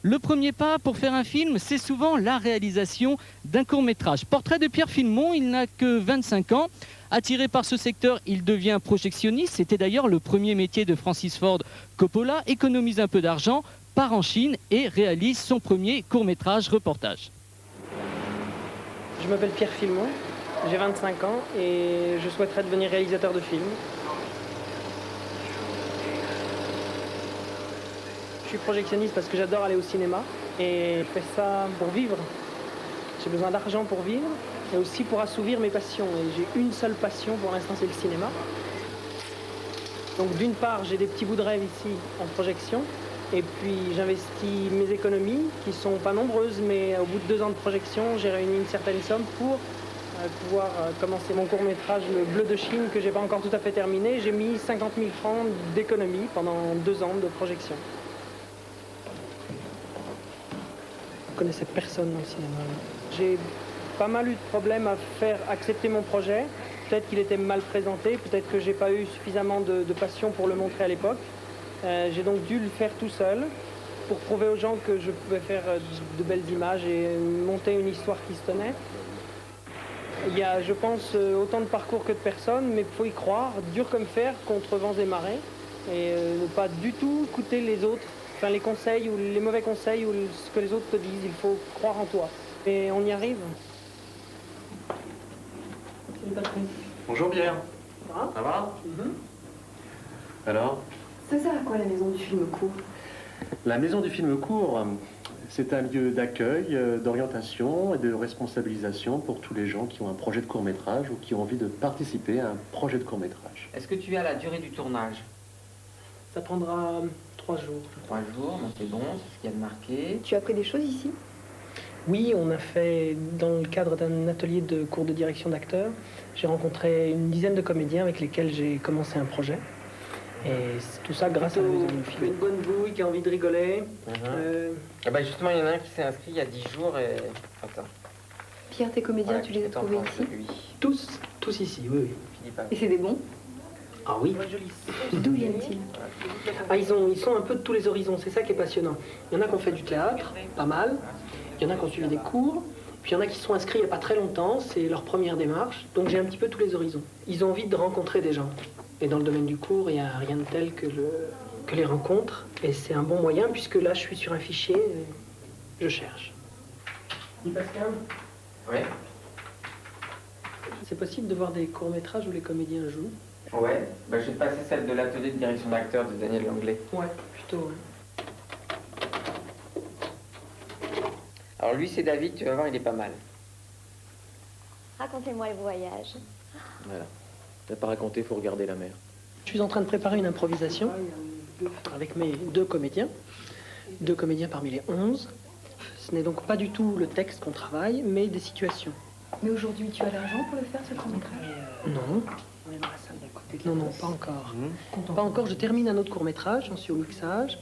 Le premier pas pour faire un film, c'est souvent la réalisation d'un court-métrage. Portrait de Pierre Filmon, il n'a que 25 ans. Attiré par ce secteur, il devient projectionniste. C'était d'ailleurs le premier métier de Francis Ford Coppola. Économise un peu d'argent, part en Chine et réalise son premier court-métrage reportage. Je m'appelle Pierre Filmon, j'ai 25 ans et je souhaiterais devenir réalisateur de films. Je suis projectionniste parce que j'adore aller au cinéma et je fais ça pour vivre. J'ai besoin d'argent pour vivre et aussi pour assouvir mes passions. Et j'ai une seule passion pour l'instant, c'est le cinéma. Donc d'une part, j'ai des petits bouts de rêve ici en projection et puis j'investis mes économies qui sont pas nombreuses, mais au bout de 2 ans de projection, j'ai réuni une certaine somme pour pouvoir commencer mon court-métrage Le Bleu de Chine que j'ai pas encore tout à fait terminé. J'ai mis 50 000 francs d'économie pendant 2 ans de projection. Je connaissais personne dans le cinéma. J'ai pas mal eu de problèmes à faire accepter mon projet. Peut-être qu'il était mal présenté, peut-être que j'ai pas eu suffisamment de passion pour le montrer à l'époque. J'ai donc dû le faire tout seul pour prouver aux gens que je pouvais faire de belles images et monter une histoire qui se tenait. Il y a, je pense, autant de parcours que de personnes, mais il faut y croire, dur comme fer, contre vents et marées, et ne pas du tout écouter les autres. Enfin, les conseils ou les mauvais conseils ou ce que les autres te disent, il faut croire en toi. Et on y arrive. C'est le patron. Bonjour Pierre. Ça va Alors Ça sert à quoi la maison du film court? La maison du film court, c'est un lieu d'accueil, d'orientation et de responsabilisation pour tous les gens qui ont un projet de court-métrage ou qui ont envie de participer à un projet de court-métrage. Est-ce que tu as la durée du tournage? Ça prendra 3 jours. 3 jours, donc c'est bon, c'est ce qu'il y a de marqué. Tu as appris des choses ici? Oui, on a fait, dans le cadre d'un atelier de cours de direction d'acteurs, j'ai rencontré une dizaine de comédiens avec lesquels j'ai commencé un projet. Et tout ça grâce à la maison du film. Une bonne bouille qui a envie de rigoler. Ah bah justement, il y en a un qui s'est inscrit il y a 10 jours et... Attends. Pierre, tes comédiens, Ouais, tu les as qu'est-ce que trouvés t'en penses de ici? lui Tous ici, oui, oui. Philippe Avey. Et c'est des bons? Ah oui. D'où viennent-ils? Ah, ils sont un peu de tous les horizons, c'est ça qui est passionnant. Il y en a qui ont fait du théâtre, pas mal. Il y en a qui ont suivi des cours. Puis il y en a qui se sont inscrits il n'y a pas très longtemps, c'est leur première démarche. Donc j'ai un petit peu tous les horizons. Ils ont envie de rencontrer des gens. Et dans le domaine du cours, il n'y a rien de tel que les rencontres. Et c'est un bon moyen, puisque là, je suis sur un fichier, et je cherche. Pascal, Ouais. c'est possible de voir des courts-métrages où les comédiens jouent? Ouais, bah je vais te passer celle de l'atelier de direction d'acteur de Daniel Langlais. Ouais, plutôt, ouais. Alors lui, c'est David, tu vas voir, il est pas mal. Racontez-moi le voyage. Voilà. T'as pas raconté, faut regarder la mer. Je suis en train de préparer une improvisation avec mes 2 comédiens. 2 comédiens parmi les 11. Ce n'est donc pas du tout le texte qu'on travaille, mais des situations. Mais aujourd'hui, tu as l'argent pour le faire, ce court-métrage? Non. Non, pas encore. Pas encore, je termine un autre court-métrage, j'en suis au mixage.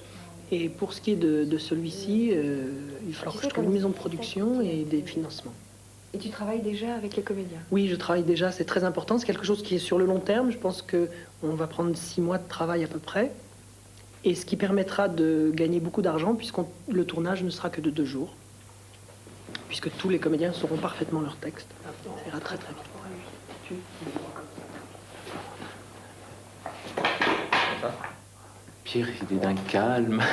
Et pour ce qui est de celui-ci, il va falloir que je trouve une maison de production et des financements. Et tu travailles déjà avec les comédiens? Oui, je travaille déjà, c'est très important. C'est quelque chose qui est sur le long terme. Je pense qu'on va prendre 6 mois de travail à peu près. Et ce qui permettra de gagner beaucoup d'argent, puisque le tournage ne sera que de 2 jours. Puisque tous les comédiens sauront parfaitement leur texte. Ça ira très très vite. Pierre, il est d'un calme.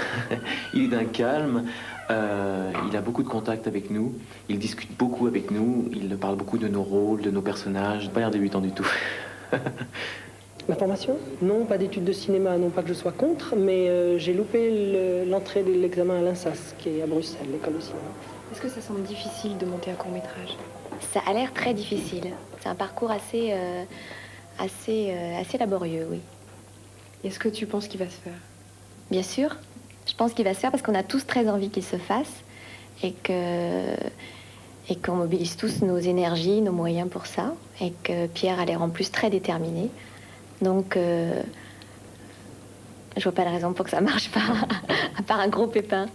Il est d'un calme. Il a beaucoup de contacts avec nous. Il discute beaucoup avec nous. Il parle beaucoup de nos rôles, de nos personnages. Pas l'air débutant du tout. Ma formation? Non, pas d'études de cinéma, non pas que je sois contre, mais j'ai loupé l'entrée de l'examen à l'INSAS, qui est à Bruxelles, l'école de cinéma. Est-ce que ça semble difficile de monter un court-métrage? Ça a l'air très difficile. C'est un parcours assez laborieux, oui. Est-ce que tu penses qu'il va se faire? Bien sûr, je pense qu'il va se faire parce qu'on a tous très envie qu'il se fasse et qu'on mobilise tous nos énergies, nos moyens pour ça, et que Pierre a l'air en plus très déterminé. Donc, je vois pas de raison pour que ça marche pas, à part un gros pépin.